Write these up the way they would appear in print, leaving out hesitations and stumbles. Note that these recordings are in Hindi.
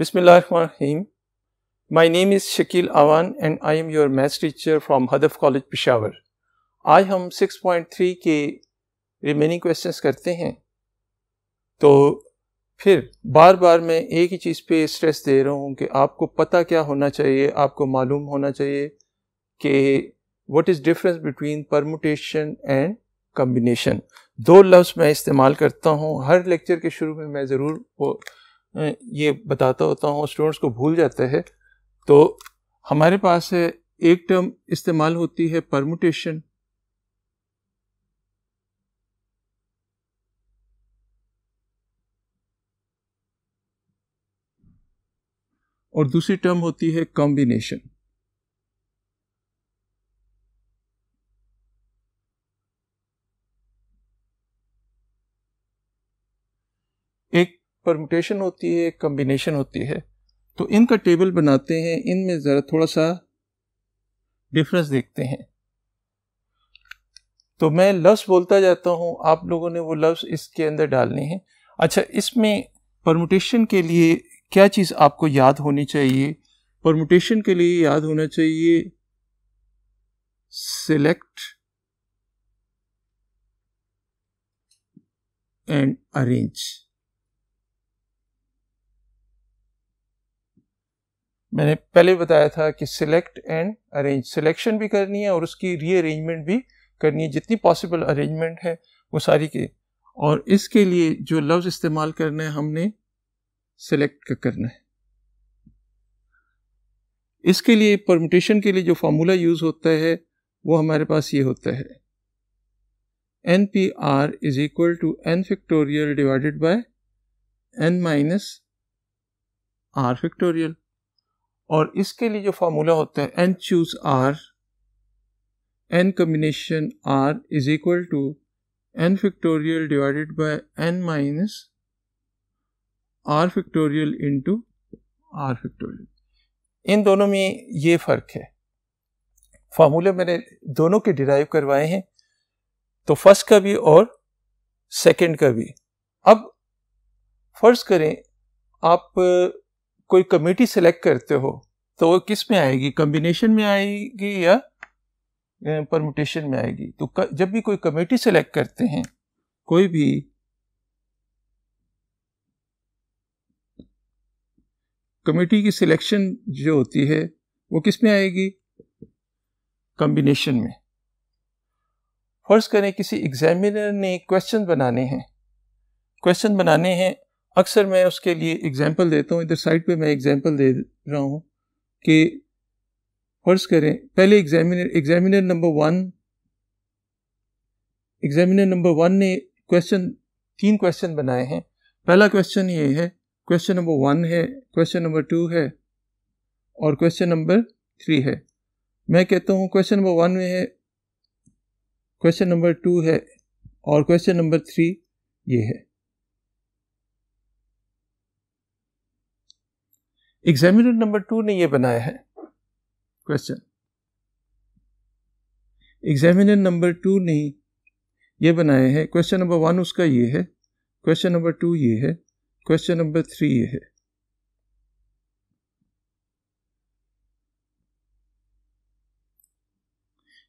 Bismillahirrahmanirrahim. My name is Shakil Awan and I am your maths teacher from Hadaf College Peshawar. आज हम 6.3 के रिमेनिंग क्वेश्चंस करते हैं। तो फिर बार बार मैं एक ही चीज़ पे स्ट्रेस दे रहा हूँ कि आपको पता क्या होना चाहिए, आपको मालूम होना चाहिए कि what is difference between permutation and combination. दो लफ्ज़ मैं इस्तेमाल करता हूँ हर लेक्चर के शुरू में, मैं ज़रूर वो ये बताता होता हूँ, स्टूडेंट्स को भूल जाता है। तो हमारे पास है एक टर्म इस्तेमाल होती है परमुटेशन, और दूसरी टर्म होती है कॉम्बिनेशन। एक परमुटेशन होती है, एक कॉम्बिनेशन होती है। तो इनका टेबल बनाते हैं, इनमें ज़रा थोड़ा सा डिफरेंस देखते हैं। तो मैं लफ्ज़ बोलता जाता हूँ, आप लोगों ने वो लफ्ज़ इसके अंदर डालने हैं। अच्छा, इसमें परमुटेशन के लिए क्या चीज़ आपको याद होनी चाहिए? परमुटेशन के लिए याद होना चाहिए सिलेक्ट एंड अरेंज। मैंने पहले बताया था कि सिलेक्ट एंड अरेंज, सिलेक्शन भी करनी है और उसकी रीअरेंजमेंट भी करनी है, जितनी पॉसिबल अरेंजमेंट है वो सारी के। और इसके लिए जो लफ्ज़ इस्तेमाल करना है हमने सिलेक्ट करना है। इसके लिए परमुटेशन के लिए जो फार्मूला यूज़ होता है वो हमारे पास ये होता है, NPR is equal to n factorial divided by n minus r factorial. और इसके लिए जो फार्मूला होता है n choose r, n combination r is equal to n factorial divided by n minus r factorial into r factorial. इन दोनों में ये फ़र्क है। फार्मूले मैंने दोनों के डिराइव करवाए हैं, तो फर्स्ट का भी और सेकंड का भी। अब फर्ज करें आप कोई कमेटी सेलेक्ट करते हो, तो वो किस में आएगी? कॉम्बिनेशन में आएगी या परमुटेशन में आएगी? तो जब भी कोई कमेटी सेलेक्ट करते हैं, कोई भी कमेटी की सिलेक्शन जो होती है वो किस में आएगी? कॉम्बिनेशन में। फर्ज करें किसी एग्जामिनर ने क्वेश्चन बनाने हैं, अक्सर मैं उसके लिए एग्जाम्पल देता हूँ। इधर साइड पे मैं एग्जाम्पल दे रहा हूँ कि फर्ज करें पहले एग्जामिनर नंबर वन ने तीन क्वेश्चन बनाए हैं। पहला क्वेश्चन ये है, क्वेश्चन नंबर 1 है, क्वेश्चन नंबर 2 है और क्वेश्चन नंबर 3 है। मैं कहता हूँ क्वेश्चन नंबर 1 में है, क्वेश्चन नंबर 2 है और क्वेश्चन नंबर 3 ये है। एग्जामिनर नंबर 2 ने ये बनाया है क्वेश्चन, एग्जामिनर नंबर 2 ने ये बनाया है। क्वेश्चन नंबर 1 उसका ये है, क्वेश्चन नंबर 2 ये है, क्वेश्चन नंबर 3 ये है।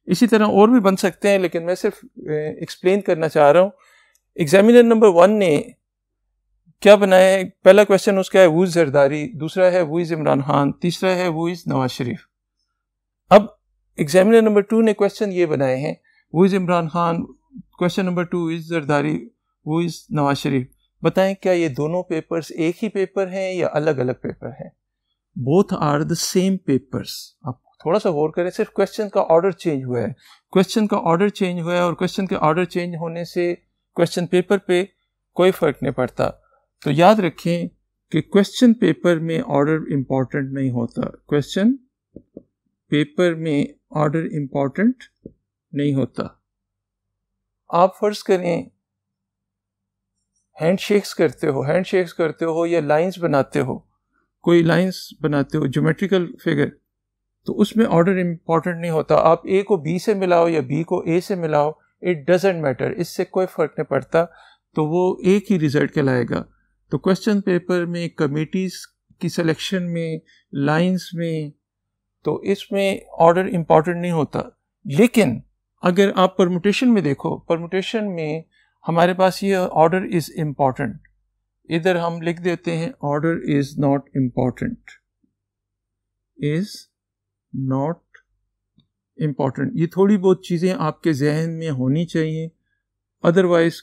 इसी तरह और भी बन सकते हैं, लेकिन मैं सिर्फ एक्सप्लेन करना चाह रहा हूँ। एग्जामिनर नंबर 1 ने क्या बनाया है? पहला क्वेश्चन उसका है वो इज़ जरदारी, दूसरा है वो इज़ इमरान खान, तीसरा है वो इज़ नवाज शरीफ। अब एग्जामिनर नंबर 2 ने क्वेश्चन ये बनाए हैं, वो is Imran Khan, question number 2 is Zardari, वो इज़ नवाज शरीफ। बताएं क्या ये दोनों पेपर्स एक ही पेपर हैं या अलग अलग पेपर हैं? Both are the same papers. आप थोड़ा सा गौर करें, सिर्फ क्वेश्चन का ऑर्डर चेंज हुआ है। क्वेश्चन का ऑर्डर चेंज हुआ है और क्वेश्चन के ऑर्डर चेंज होने से क्वेश्चन पेपर पे कोई फ़र्क नहीं पड़ता। तो याद रखें कि क्वेश्चन पेपर में ऑर्डर इम्पॉर्टेंट नहीं होता, क्वेश्चन पेपर में ऑर्डर इम्पॉर्टेंट नहीं होता। आप फर्ज करें हैंडशेक्स करते हो या लाइंस बनाते हो, कोई लाइंस बनाते हो, ज्योमेट्रिकल फिगर, तो उसमें ऑर्डर इम्पॉर्टेंट नहीं होता। आप ए को बी से मिलाओ या बी को ए से मिलाओ, इट डजेंट मैटर, इससे कोई फ़र्क नहीं पड़ता, तो वो एक ही रिजल्ट कहलाएगा। तो क्वेश्चन पेपर में कमेटीज़ की सिलेक्शन में, लाइंस में, तो इसमें ऑर्डर इम्पॉर्टेंट नहीं होता। लेकिन अगर आप परमुटेशन में देखो, परमुटेशन में हमारे पास ये ऑर्डर इज इम्पॉर्टेंट, इधर हम लिख देते हैं order is not important, is not important. ये थोड़ी बहुत चीज़ें आपके जहन में होनी चाहिए, अदरवाइज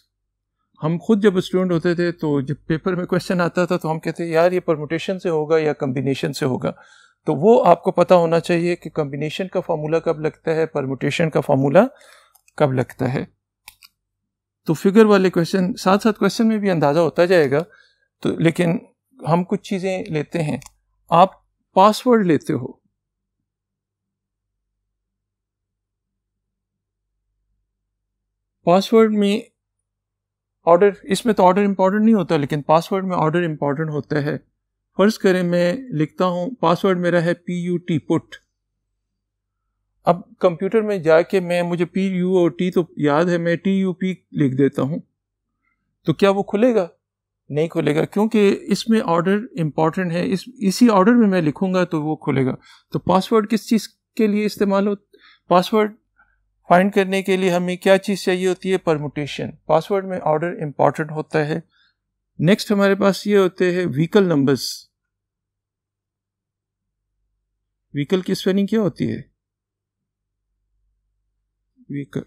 हम खुद जब स्टूडेंट होते थे तो जब पेपर में क्वेश्चन आता था तो हम कहते यार ये परमुटेशन से होगा या कम्बिनेशन से होगा, तो वो आपको पता होना चाहिए कि कम्बिनेशन का फार्मूला कब लगता है, परमुटेशन का फार्मूला कब लगता है। तो फिगर वाले क्वेश्चन साथ साथ क्वेश्चन में भी अंदाज़ा होता जाएगा। तो लेकिन हम कुछ चीज़ें लेते हैं, आप पासवर्ड लेते हो, पासवर्ड में ऑर्डर, इसमें तो ऑर्डर इंपॉर्टेंट नहीं होता, लेकिन पासवर्ड में ऑर्डर इंपॉर्टेंट होता है। फर्ज करें मैं लिखता हूं पासवर्ड मेरा है PUT पुट। अब कंप्यूटर में जाके मुझे PUT तो याद है, मैं TUP लिख देता हूं, तो क्या वो खुलेगा? नहीं खुलेगा, क्योंकि इसमें ऑर्डर इंपॉर्टेंट है, इसी ऑर्डर में मैं लिखूंगा तो वो खुलेगा। तो पासवर्ड किस चीज़ के लिए इस्तेमाल हो? पासवर्ड फाइंड करने के लिए हमें क्या चीज़ चाहिए होती है? परमुटेशन। पासवर्ड में ऑर्डर इंपॉर्टेंट होता है। नेक्स्ट हमारे पास ये होते हैं व्हीकल नंबर्स। व्हीकल की स्पेलिंग क्या होती है? व्हीकल,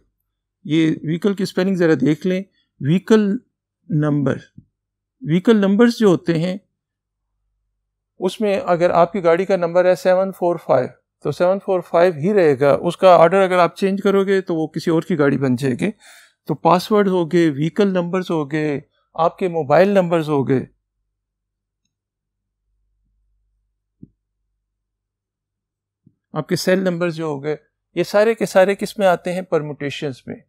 ये व्हीकल की स्पेलिंग ज़रा देख लें। व्हीकल नंबर, व्हीकल नंबर्स जो होते हैं उसमें अगर आपकी गाड़ी का नंबर है 745 तो 745 ही रहेगा, उसका ऑर्डर अगर आप चेंज करोगे तो वो किसी और की गाड़ी बन जाएगी। तो पासवर्ड हो गए, व्हीकल नंबर्स हो गए, आपके मोबाइल नंबर्स हो गए, आपके सेल नंबर्स जो हो गए, ये सारे के सारे किस में आते हैं? परमुटेशंस में।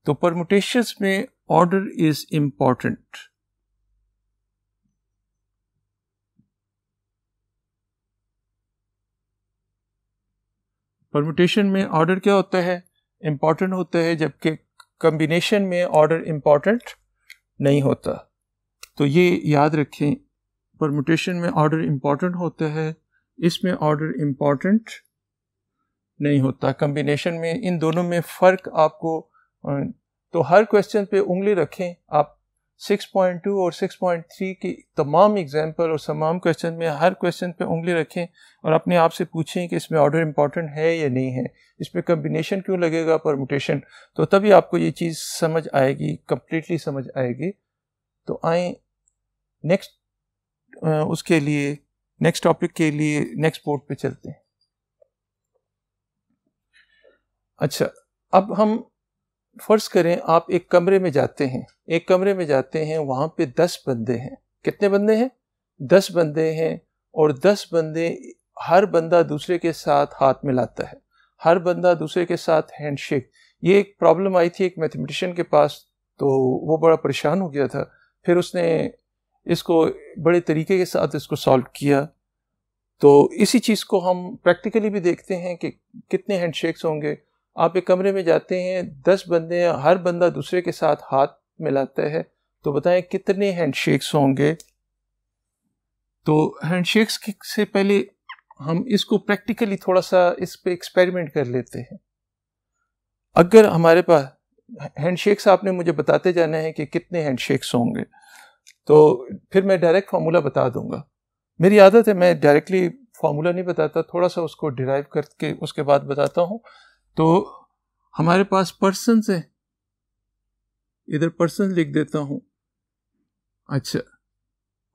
तो परमुटेशंस में ऑर्डर इज इंपॉर्टेंट। परमुटेशन में ऑर्डर क्या होता है? इंपॉर्टेंट होता है, जबकि कॉम्बिनेशन में ऑर्डर इंपॉर्टेंट नहीं होता। तो ये याद रखें, परमुटेशन में ऑर्डर इंपॉर्टेंट होता है, इसमें ऑर्डर इंपॉर्टेंट नहीं होता। कॉम्बिनेशन में इन दोनों में फ़र्क आपको, तो हर क्वेश्चन पे उंगली रखें आप। 6.2 और 6.3 की तमाम एग्जाम्पल और तमाम क्वेश्चन में हर क्वेश्चन पे उंगली रखें और अपने आप से पूछें कि इसमें ऑर्डर इंपॉर्टेंट है या नहीं है, इसमें कॉम्बिनेशन क्यों लगेगा, परमुटेशन। तो तभी आपको ये चीज़ समझ आएगी, कम्प्लीटली समझ आएगी। तो आए नेक्स्ट, उसके लिए नेक्स्ट टॉपिक के लिए नेक्स्ट बोर्ड पे चलते हैं। अच्छा, अब हम फर्ज करें आप एक कमरे में जाते हैं, एक कमरे में जाते हैं, वहाँ पे 10 बंदे हैं। कितने बंदे हैं? 10 बंदे हैं, और 10 बंदे, हर बंदा दूसरे के साथ हाथ मिलाता है, हर बंदा दूसरे के साथ हैंडशेक। ये एक प्रॉब्लम आई थी एक मैथमेटिशियन के पास, तो वो बड़ा परेशान हो गया था। फिर उसने इसको बड़े तरीके के साथ इसको सॉल्व किया। तो इसी चीज़ को हम प्रैक्टिकली भी देखते हैं कि कितने हैंडशेक्स होंगे। आप एक कमरे में जाते हैं, 10 बंदे, हर बंदा दूसरे के साथ हाथ मिलाता है, तो बताएं कितने हैंडशेक्स होंगे। तो हैंडशेक्स से पहले हम इसको प्रैक्टिकली थोड़ा सा इस पे एक्सपेरिमेंट कर लेते हैं। अगर हमारे पास हैंडशेक्स, आपने मुझे बताते जाना है कि कितने हैंडशेक्स होंगे, तो फिर मैं डायरेक्ट फार्मूला बता दूंगा। मेरी आदत है मैं डायरेक्टली फार्मूला नहीं बताता, थोड़ा सा उसको डिराइव करके उसके बाद बताता हूँ। तो हमारे पास पर्सन्स है, इधर पर्सन लिख देता हूं, अच्छा,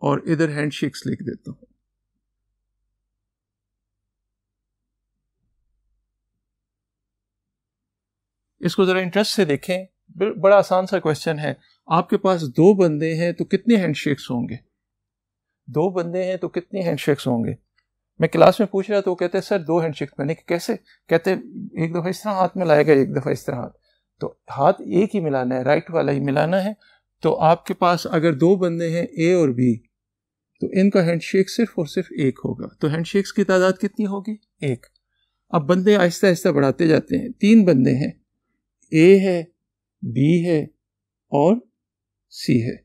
और इधर हैंडशेक्स लिख देता हूं। इसको जरा इंटरेस्ट से देखें, बड़ा आसान सा क्वेश्चन है। आपके पास 2 बंदे हैं तो कितने हैंडशेक्स होंगे? 2 बंदे हैं तो कितने हैंडशेक्स होंगे? मैं क्लास में पूछ रहा तो वो कहते हैं सर 2 हैंडशेक्स। मैंने कैसे? कहते एक दफ़ा इस तरह हाथ मिलाएगा, एक दफ़ा इस तरह हाथ। तो हाथ एक ही मिलाना है, राइट वाला ही मिलाना है। तो आपके पास अगर 2 बंदे हैं ए और बी, तो इनका हैंडशेक सिर्फ और सिर्फ 1 होगा। तो हैंडशेक्स की तादाद कितनी होगी? 1। अब बंदे आहिस्ता आहिस्ता बढ़ाते जाते हैं। 3 बंदे हैं, ए है, बी है और सी है।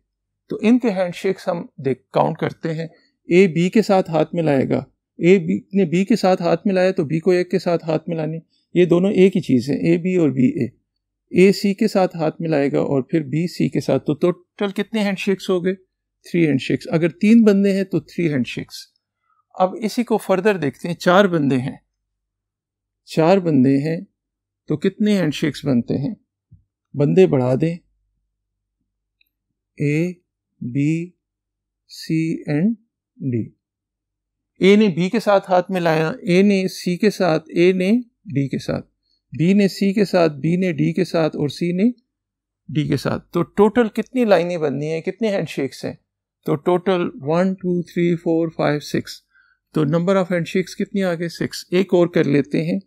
तो इनके हैंडशेक्स हम काउंट करते हैं। ए बी के साथ हाथ मिलाएगा, ए बी ने बी के साथ हाथ मिलाया तो बी को ए के साथ हाथ मिलाने, ये दोनों एक ही चीज़ है, ए बी और बी ए सी के साथ हाथ मिलाएगा और फिर बी सी के साथ, तो टोटल कितने हैंडशेक्स हो गए? 3 हैंडशेक्स। अगर 3 बंदे हैं तो 3 हैंडशेक्स। अब इसी को फर्दर देखते हैं, 4 बंदे हैं, 4 बंदे हैं तो कितने हैंडशेक्स बनते हैं? बंदे बढ़ा दें, A B C and D. A ने बी के साथ हाथ मिलाया, ए ने सी के साथ, ए ने डी के साथ, बी ने सी के साथ, बी ने डी के साथ और सी ने डी के साथ। तो टोटल कितनी लाइनें बननी है, कितने हैंडशेक्स हैं? तो टोटल 1 2 3 4 5 6। तो नंबर ऑफ हैंडशेक्स कितनी आ गए? 6। एक और कर लेते हैं,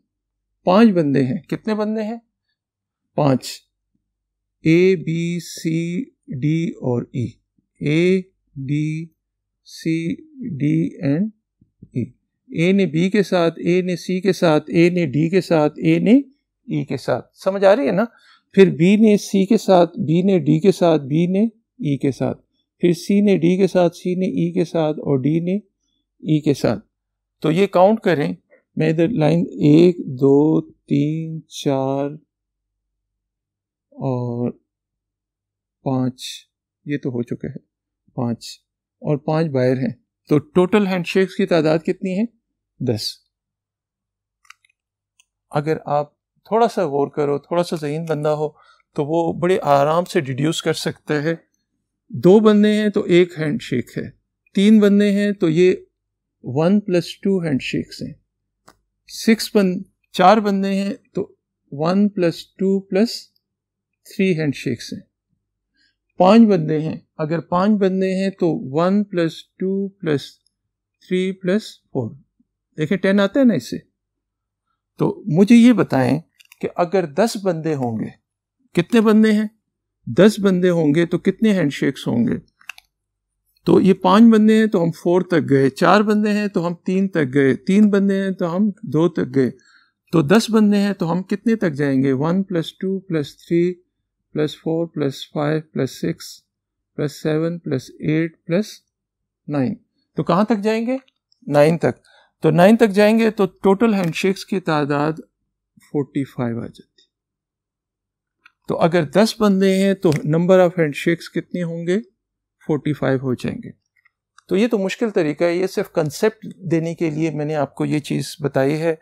5 बंदे हैं। कितने बंदे हैं? 5। ए बी सी डी और E, A B C D and E. A ने बी के साथ, ए ने सी के साथ, ए ने डी के साथ, ए ने ई के साथ। समझ आ रही है ना? फिर बी ने सी के साथ, बी ने डी के साथ, बी ने ई के साथ, फिर सी ने डी के साथ, सी ने ई के साथ और डी ने ई के साथ। तो ये काउंट करें, मैं इधर लाइन 1 2 3 4 और 5, ये तो हो चुका है 5, और 5 बाहर हैं। तो टोटल हैंडशेक्स की तादाद कितनी है? 10। अगर आप थोड़ा सा गौर करो, थोड़ा सा ज़हीन बंदा हो, तो वो बड़े आराम से डिड्यूस कर सकता है। 2 बंदे हैं तो 1 हैंडशेक है, 3 बंदे हैं तो ये 1 + 2 हैंडशेक्स हैं, 4 बंदे हैं तो 1 + 2 + 3 हैंडशेक्स हैं। 5 बंदे हैं, अगर 5 बंदे हैं तो 1 + 2 + 3 + 4। देखें 10 आता है ना इससे। तो मुझे ये बताएं कि अगर 10 बंदे होंगे, कितने बंदे हैं? 10 बंदे होंगे तो कितने हैंडशेक्स होंगे? तो ये 5 बंदे हैं तो हम 4 तक गए, 4 बंदे हैं तो हम 3 तक गए, 3 बंदे हैं तो हम 2 तक गए, तो 10 बंदे हैं तो हम कितने तक जाएंगे? 1 + 2 + 3 + 4 + 5 + 6 + 7 + 8 + 9। तो कहाँ तक जाएंगे? 9 तक। तो 9 तक जाएंगे तो टोटल हैंडशेक्स की तादाद 45 आ जाती। तो अगर 10 बंदे हैं तो नंबर ऑफ हैंडशेक्स कितने होंगे? 45 हो जाएंगे। तो ये तो मुश्किल तरीका है, ये सिर्फ कंसेप्ट देने के लिए मैंने आपको ये चीज़ बताई है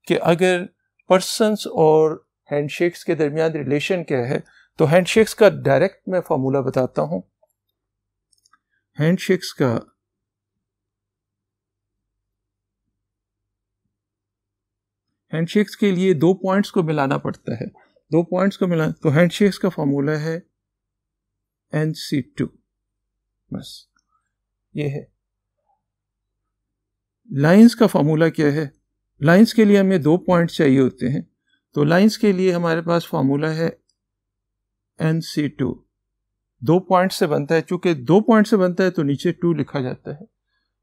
कि अगर पर्सन्स और हैंडशेक्स के दरमियान रिलेशन क्या है। तो हैंडशेक्स का डायरेक्ट मैं फार्मूला बताता हूँ। हैंडशेक्स के लिए 2 पॉइंट्स को मिलाना पड़ता है, 2 पॉइंट्स को मिलाना। तो हैंडशेक्स का फार्मूला है NC2, बस ये है। लाइंस का फार्मूला क्या है? लाइंस के लिए हमें 2 पॉइंट्स चाहिए होते हैं, तो लाइंस के लिए हमारे पास फार्मूला है NC2। 2 पॉइंट से बनता है, चूंकि 2 पॉइंट से बनता है तो नीचे 2 लिखा जाता है।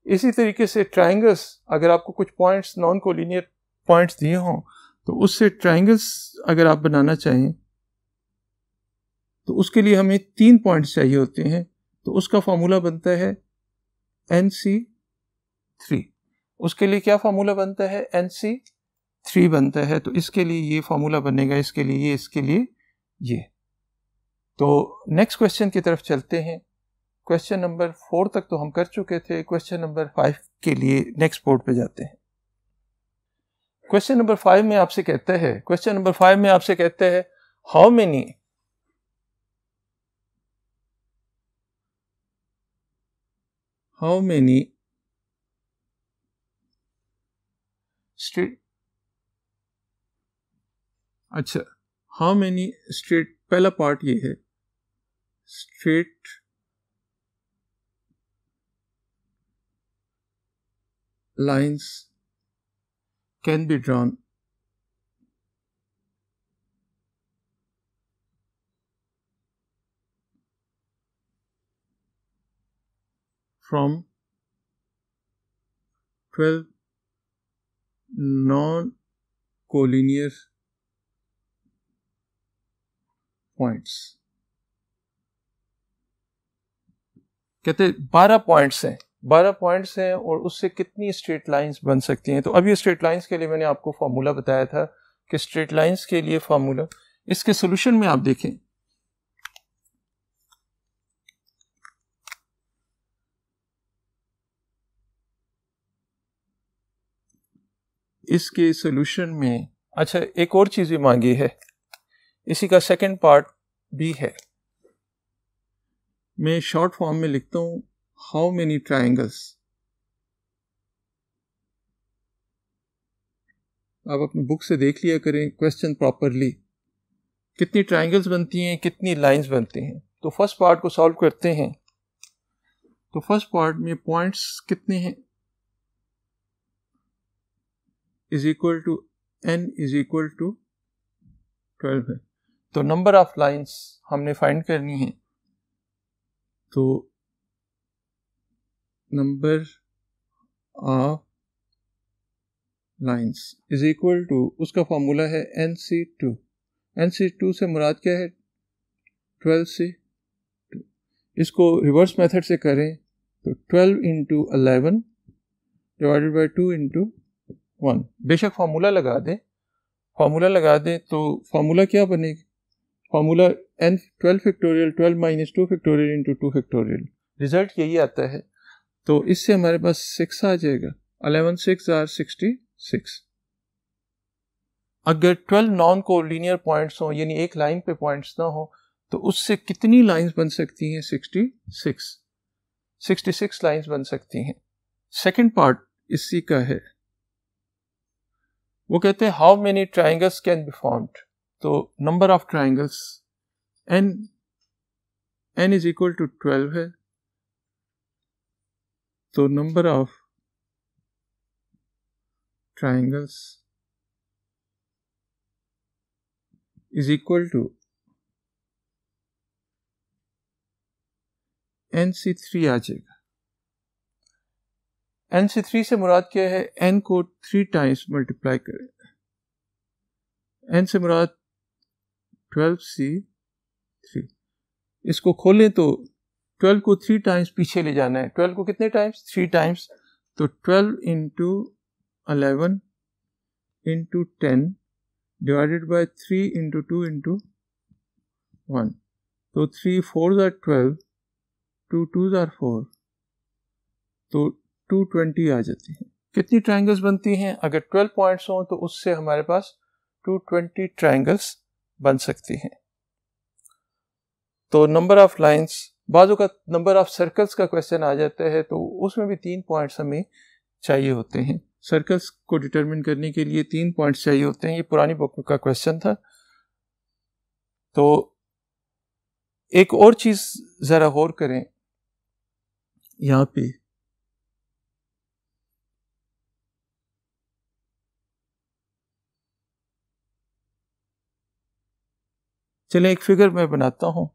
इसी तरीके से ट्राइंगल्स, अगर आपको कुछ पॉइंट्स नॉन कोलिनियर पॉइंट्स दिए हों तो उससे ट्राइंगल्स अगर आप बनाना चाहें तो उसके लिए हमें 3 पॉइंट्स चाहिए होते हैं, तो उसका फार्मूला बनता है NC3। उसके लिए क्या फार्मूला बनता है? NC3 बनता है। तो इसके लिए ये फार्मूला बनेगा, इसके लिए ये, इसके लिए ये। तो नेक्स्ट क्वेश्चन की तरफ चलते हैं। क्वेश्चन नंबर 4 तक तो हम कर चुके थे, क्वेश्चन नंबर 5 के लिए नेक्स्ट बोर्ड पे जाते हैं। क्वेश्चन नंबर 5 में आपसे कहता है हाउ मेनी स्ट्रेट, अच्छा हाउ मेनी स्ट्रेट, पहला पार्ट ये है, straight lines can be drawn from 12 non-collinear points। कहते 12 पॉइंट्स हैं, 12 पॉइंट्स हैं और उससे कितनी स्ट्रेट लाइंस बन सकती हैं। तो अब ये स्ट्रेट लाइंस के लिए मैंने आपको फार्मूला बताया था कि स्ट्रेट लाइंस के लिए फार्मूला, इसके सोल्यूशन में आप देखें, इसके सोल्यूशन में अच्छा एक और चीज भी मांगी है, इसी का सेकंड पार्ट भी है। मैं शॉर्ट फॉर्म में लिखता हूं, हाउ मेनी ट्राइंगल्स, आप अपनी बुक से देख लिया करें क्वेश्चन प्रॉपरली, कितनी ट्राइंगल्स बनती हैं, कितनी लाइंस बनती हैं। तो फर्स्ट पार्ट को सॉल्व करते हैं। तो फर्स्ट पार्ट में पॉइंट्स कितने हैं, is equal to n is equal to 12 है। तो नंबर ऑफ लाइंस हमने फाइंड करनी है। तो number of lines is equal to, उसका फॉर्मूला है NC2। NC2 से मुराद क्या है, 12C2। इसको रिवर्स मेथड से करें तो 12 इंटू 11 डिवाइडेड बाई 2 इंटू 1। बेशक फार्मूला लगा दें तो फार्मूला क्या बनेगी, formula n 12 factorial 12 minus 2 factorial into 2 factorial, result यही आता है। तो इससे हमारे पास 6 आ जाएगा, 11 6 आर 66। अगर 12 नॉन कोलिनियर पॉइंट्स हो, यानी एक लाइन पे पॉइंट्स ना हो, तो उससे कितनी लाइंस बन सकती हैं, 66 लाइंस बन सकती हैं। सेकंड पार्ट इसी का है, वो कहते हैं how many triangles can be formed. तो number of triangles n is equal to 12 है, तो number of triangles is equal to NC3 आ जाएगा। NC3 से मुराद क्या है, n को 3 टाइम्स मल्टीप्लाई करें, n से मुराद 12C3। इसको खोलें तो 12 को 3 टाइम्स पीछे ले जाना है, 12 को कितने टाइम्स, 3 टाइम्स। तो 12 into 11 into 10 divided by 3 into 2 into 1। तो 3 4 आर 12, 2 2 आर 4, तो 220 आ जाती है। कितनी ट्राइंगल्स बनती हैं, अगर 12 पॉइंट्स हों तो उससे हमारे पास 220 ट्राइंगल्स बन सकती हैं। तो नंबर ऑफ लाइंस, बाजू का नंबर ऑफ सर्कल्स का क्वेश्चन आ जाता है तो उसमें भी 3 पॉइंट्स हमें चाहिए होते हैं। सर्कल्स को डिटरमिन करने के लिए 3 पॉइंट्स चाहिए होते हैं, ये पुरानी बुक का क्वेश्चन था। तो एक और चीज जरा गौर करें, यहां पे चलें एक फिगर मैं बनाता हूं,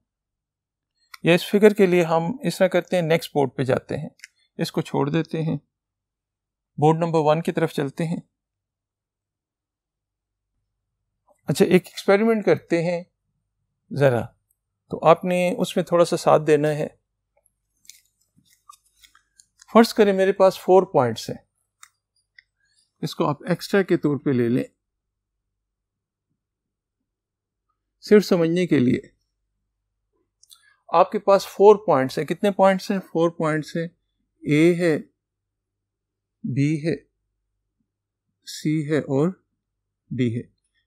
या इस फिगर के लिए हम इस तरह करते हैं, नेक्स्ट बोर्ड पे जाते हैं, इसको छोड़ देते हैं, बोर्ड नंबर 1 की तरफ चलते हैं। अच्छा एक एक्सपेरिमेंट करते हैं जरा, तो आपने उसमें थोड़ा सा साथ देना है। फर्ज करें मेरे पास 4 पॉइंट्स हैं, इसको आप एक्स्ट्रा के तौर पे ले लें सिर्फ समझने के लिए। आपके पास 4 पॉइंट्स हैं, कितने पॉइंट्स हैं, 4 पॉइंट्स हैं। ए है, बी है, सी है और डी है।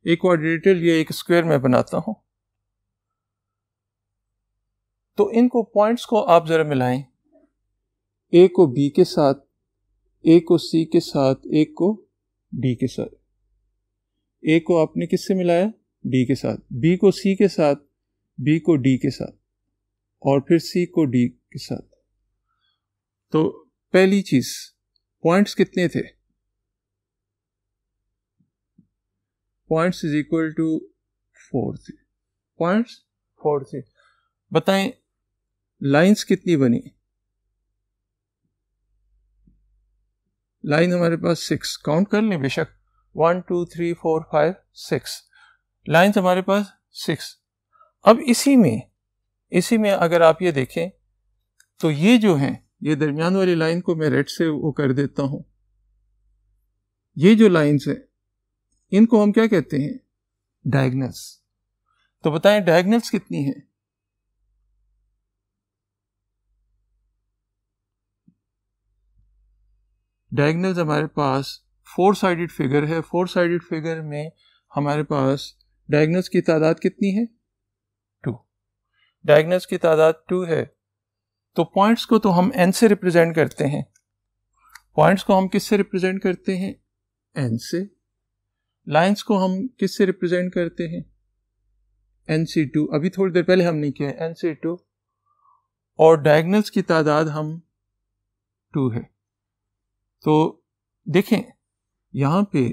एक क्वाड्रेटिकल या एक स्क्वायर में बनाता हूं, तो इनको पॉइंट्स को आप जरा मिलाएं, ए को बी के साथ, ए को सी के साथ, ए को डी के साथ। ए को आपने किससे मिलाया, डी के साथ, बी को सी के साथ, बी को डी के साथ, और फिर सी को डी के साथ। तो पहली चीज, पॉइंट्स कितने थे, पॉइंट्स इज इक्वल टू 4 थे, पॉइंट्स 4 थे। बताएं लाइंस कितनी बनी, लाइन हमारे पास 6, काउंट कर लें बेशक, 1 2 3 4 5 6 लाइन्स हमारे पास 6। अब इसी में अगर आप ये देखें तो ये जो हैं ये दरमियान वाली लाइन को मैं रेड से वो कर देता हूं। ये जो लाइंस है इनको हम क्या कहते हैं? डायगनल्स। तो बताएं डायगनल्स कितनी है? डायगनल्स हमारे पास 4 साइडेड फिगर है। 4 साइडेड फिगर में हमारे पास डायगनल्स की तादाद कितनी है? 2। डायगनल्स की तादाद 2 है। तो पॉइंट्स को तो हम n से रिप्रेजेंट करते हैं। पॉइंट्स को हम किस से रिप्रेजेंट करते हैं? n से। लाइंस को हम किस से रिप्रेजेंट करते हैं? nc2। अभी थोड़ी देर पहले हमने किया है nc2। और डायगनल्स की तादाद हम 2 है। तो देखें यहां पे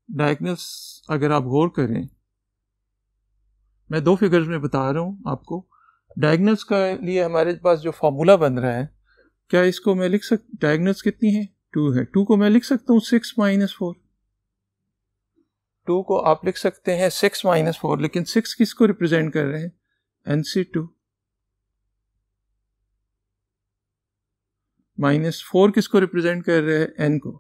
डायगनल्स अगर आप गौर करें, मैं 2 फिगर्स में बता रहा हूं आपको। डायगनल्स का लिए हमारे पास जो फॉर्मूला बन रहा है, क्या इसको मैं लिख सकता? डायगनल्स कितनी है? 2 है। 2 को मैं लिख सकता हूं 6 - 4। 2 को आप लिख सकते हैं 6 - 4, लेकिन 6 किसको रिप्रेजेंट कर रहे हैं? nc2। -4 किसको रिप्रेजेंट कर रहे हैं? n को।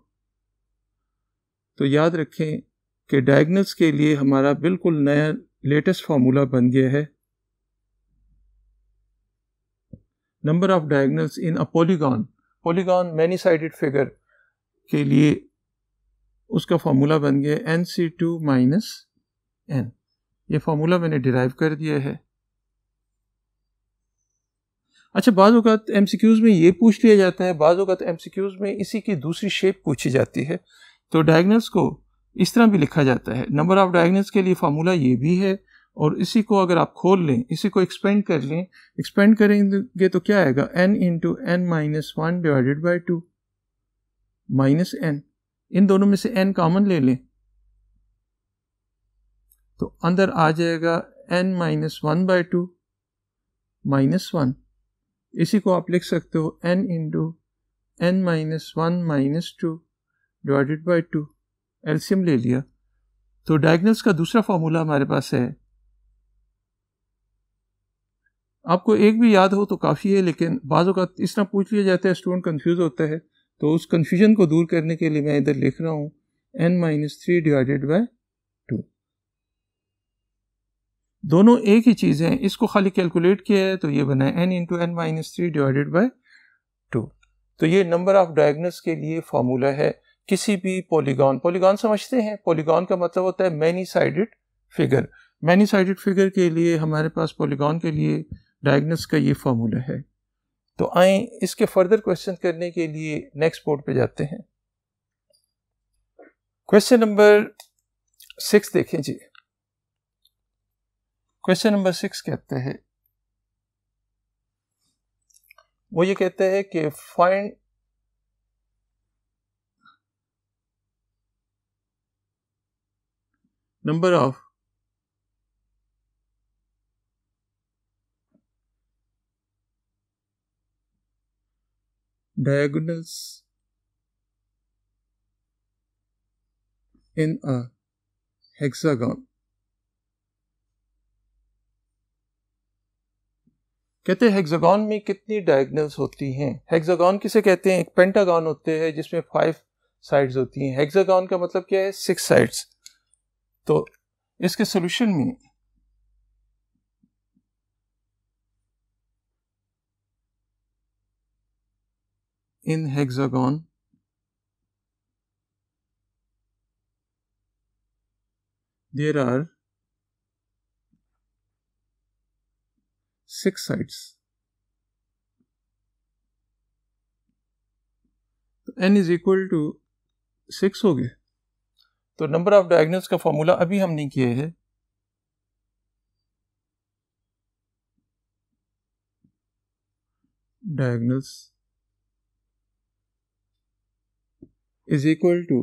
तो याद रखें कि डायगनल्स के लिए हमारा बिल्कुल नया लेटेस्ट फार्मूला बन गया है। Number of diagonals in a polygon many sided figure के लिए उसका फार्मूला बन गया nc2 - n। ये फार्मूला मैंने डिराइव कर दिया है। अच्छा, बाज़ औक़ात एमसीक्यूज़ में ये पूछ लिया जाता है, बाज़ औक़ात एमसीक्यूज़ में इसी की दूसरी शेप पूछी जाती है। तो डायगनल्स को इस तरह भी लिखा जाता है। नंबर ऑफ डायगनल्स के लिए फार्मूला ये भी है, और इसी को अगर आप खोल लें, इसी को एक्सपेंड कर लें, एक्सपेंड करेंगे तो क्या आएगा? n × n - 1 / 2 -n। इन दोनों में से n कॉमन ले लें तो अंदर आ जाएगा n - 1/2 -1। इसी को आप लिख सकते हो n × n - 1 - 2 / 2। एलसीएम ले लिया तो डायगनल्स का दूसरा फार्मूला हमारे पास है। आपको एक भी याद हो तो काफ़ी है, लेकिन बाज़ों का इस तरह पूछ लिया जाता है, स्टूडेंट कंफ्यूज होता है। तो उस कंफ्यूजन को दूर करने के लिए मैं इधर लिख रहा हूँ n - 3 / 2। दोनों एक ही चीज़ हैं, इसको खाली कैलकुलेट किया है तो ये बना है n × n - 3 / 2। तो ये नंबर ऑफ डायगनल्स के लिए फार्मूला है किसी भी पॉलीगॉन समझते हैं? पॉलीगॉन का मतलब होता है many sided figure. Many sided figure के लिए हमारे पास पॉलीगॉन के लिए डायगनल्स का ये फार्मूला है। तो आए इसके फर्दर क्वेश्चन करने के लिए नेक्स्ट बोर्ड पे जाते हैं। क्वेश्चन नंबर 6 देखें जी। क्वेश्चन नंबर 6 कहते हैं, वो ये कहते हैं कि find number of diagonals in a hexagon। कहते हैं हेक्सागन में कितनी डायगोनल्स होती हैं? हेक्सागन किसे कहते हैं? एक पेंटागन होते हैं जिसमें 5 साइड्स होती हैं। हेक्सागन का मतलब क्या है? 6 साइड्स। तो इसके सॉल्यूशन में in hexagon there are 6 sides। तो n इज इक्वल टू 6 हो गए। तो नंबर ऑफ डायगोनल्स का फॉर्मूला अभी हम नहीं किए हैं। Diagonals is equal to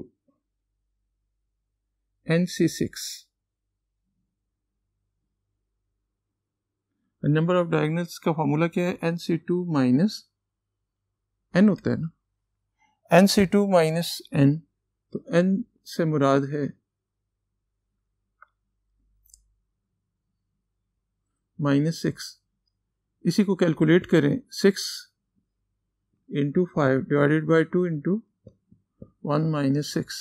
nc6। Number of diagonals का फॉर्मूला क्या है? nc2 - n होता है ना, nc2 - n। तो n से मुराद है -6। इसी को कैलकुलेट करें, 6 into 5 divided by 2 into 1 minus 6,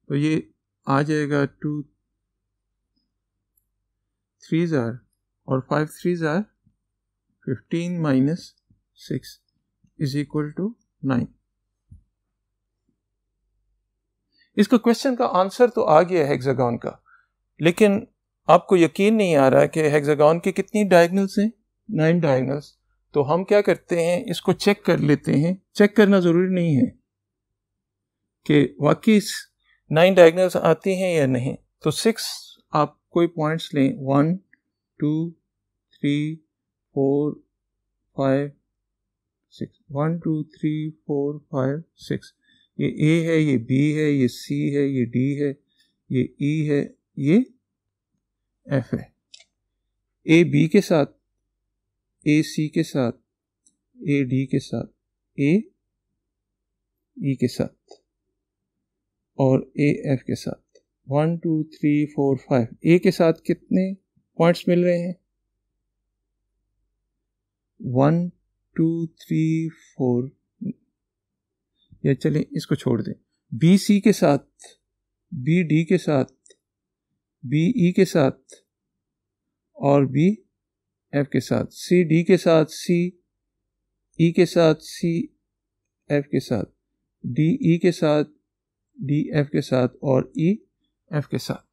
तो ये आ जाएगा 2 3s are और 5 3s are 15 minus 6 is equal to 9। इसका क्वेश्चन का आंसर तो आ गया है हेक्सागन का, लेकिन आपको यकीन नहीं आ रहा कि हेक्सागन की कितनी डायगोनल्स हैं, 9 डायगोनल्स। तो हम क्या करते हैं, इसको चेक कर लेते हैं। चेक करना ज़रूरी नहीं है कि वाकई 9 डायगोनल्स आती हैं या नहीं। तो 6 आप कोई पॉइंट्स लें, 1 2 3 4 5 6, 1 2 3 4 5 6। ये A है, ये B है, ये C है, ये D है, ये E है, ये F है। A B के साथ, A C के साथ, A D के साथ, A E के साथ और A F के साथ। 1 2 3 4 5। A के साथ कितने पॉइंट्स मिल रहे हैं? 1 2 3 4, या चलें इसको छोड़ दें। B C के साथ, B D के साथ, B E के साथ और B F के साथ, C D के साथ, C E के साथ, C F के साथ, D E के साथ, D F के साथ और E F के साथ।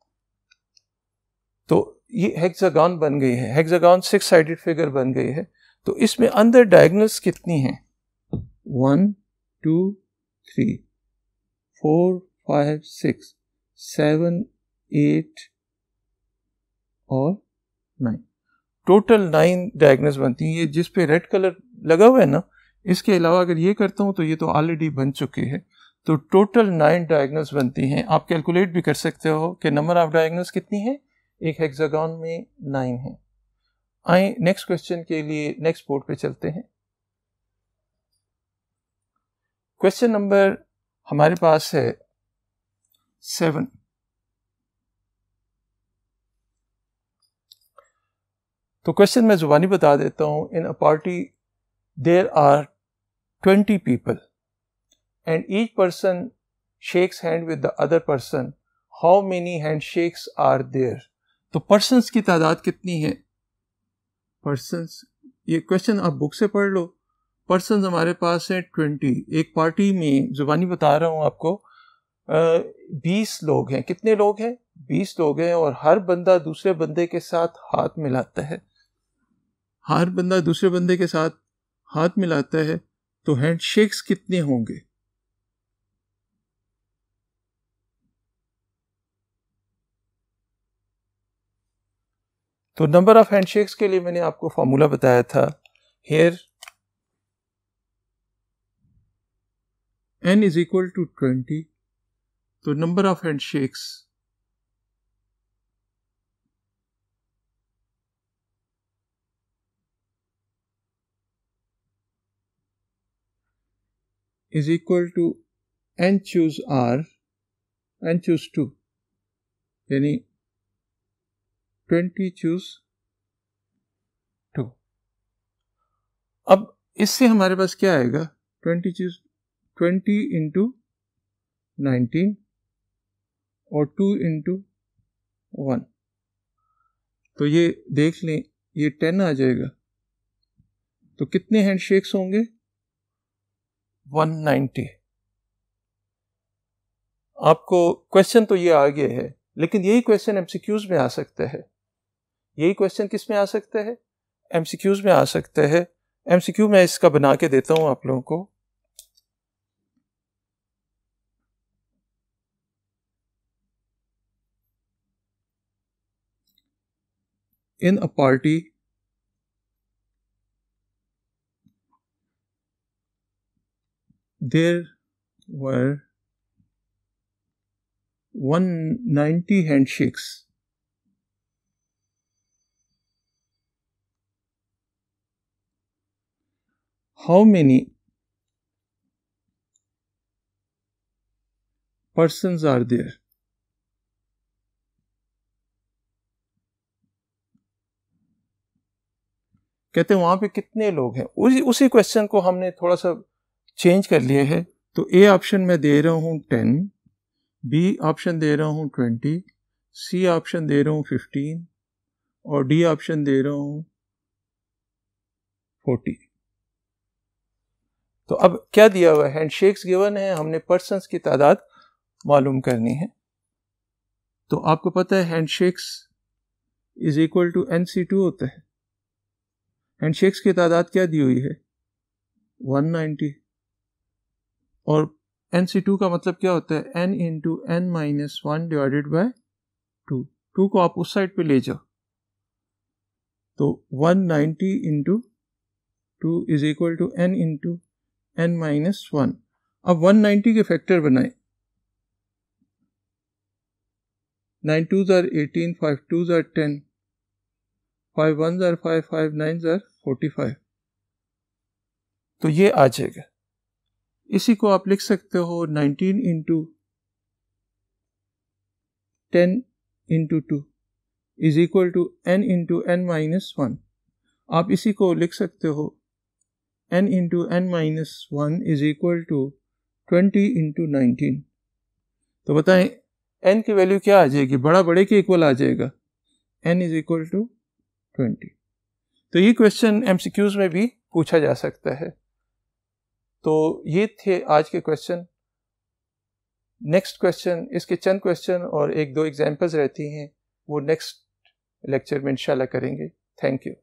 तो ये हेक्सागन बन गई है। हेक्सागन 6 साइडेड फिगर बन गई है। तो इसमें अंदर डायगोनल्स कितनी हैं? 1 2 3 4 5 6 7 8 और 9। टोटल 9 डायगोनल्स बनती हैं। ये जिस पे रेड कलर लगा हुआ है ना, इसके अलावा अगर ये करता हूँ तो ये तो ऑलरेडी बन चुके हैं। तो टोटल 9 डायगोनल्स बनती हैं। आप कैलकुलेट भी कर सकते हो कि नंबर ऑफ डायगोनल्स कितनी है एक हेक्सागन में, 9 है। आए नेक्स्ट क्वेश्चन के लिए नेक्स्ट बोर्ड पे चलते हैं। क्वेश्चन नंबर हमारे पास है 7। तो क्वेश्चन मैं जुबानी बता देता हूं। In a party there are 20 people and each person shakes hand with the other person. How many handshakes are there? तो persons की तादाद कितनी है? persons, ये क्वेश्चन आप बुक से पढ़ लो। persons हमारे पास है 20। एक पार्टी में, जुबानी बता रहा हूं आपको, 20 लोग हैं। कितने लोग हैं? 20 लोग हैं और हर बंदा दूसरे बंदे के साथ हाथ मिलाता है। हर बंदा दूसरे बंदे के साथ हाथ मिलाता है, तो हैंडशेक्स कितने होंगे? तो नंबर ऑफ हैंडशेक्स के लिए मैंने आपको फॉर्मूला बताया था। Here n is equal to 20। तो number of handshakes is equal to n choose r, n choose 2, यानी 20 choose 2। अब इससे हमारे पास क्या आएगा? 20 इंटू 19 और 2 इंटू 1, तो ये देख लें, ये 10 आ जाएगा। तो कितने हैंडशेक्स होंगे? 190। आपको क्वेश्चन तो ये आ गया है, लेकिन यही क्वेश्चन एमसीक्यूज में आ सकता है। यही क्वेश्चन किस में आ सकता है? एमसीक्यूज में आ सकता है। एमसीक्यू मैं इसका बना के देता हूं आप लोगों को। इन a party there were 190 handshakes. How many persons are there? कहते हैं वहाँ पे कितने लोग हैं। उसी क्वेश्चन को हमने थोड़ा सा चेंज कर लिया है। तो ए ऑप्शन में दे रहा हूँ 10, बी ऑप्शन दे रहा हूँ 20, सी ऑप्शन दे रहा हूँ 15 और डी ऑप्शन दे रहा हूँ 40। तो अब क्या दिया हुआ है, हैंडशेक्स गिवन है, हमने पर्सन्स की तादाद मालूम करनी है। तो आपको पता है handshakes is equal to NC2 होता है। हैंडशेक्स की तादाद क्या दी हुई है 190 और NC2 का मतलब क्या होता है n into n minus 1 divided by 2 को आप उस साइड पे ले जाओ तो 190 into 2 is equal to n into n minus 1। अब 190 के फैक्टर बनाए, 9 2s are 18, 5 2s are 10, 5 1s are 5, 5 9s are 45। तो ये आ जाएगा। इसी को आप लिख सकते हो 19 into 10 into 2 is equal to n into n minus 1। आप इसी को लिख सकते हो n into n minus 1 is equal to 20 into 19। तो बताएं n की वैल्यू क्या आ जाएगी, बड़ा बड़े के इक्वल आ जाएगा, n इज इक्वल टू 20। तो ये क्वेश्चन MCQs में भी पूछा जा सकता है। तो ये थे आज के क्वेश्चन। नेक्स्ट क्वेश्चन, इसके चंद क्वेश्चन और एक दो एग्जांपल्स रहती हैं, वो नेक्स्ट लेक्चर में इंशाल्लाह करेंगे। Thank you.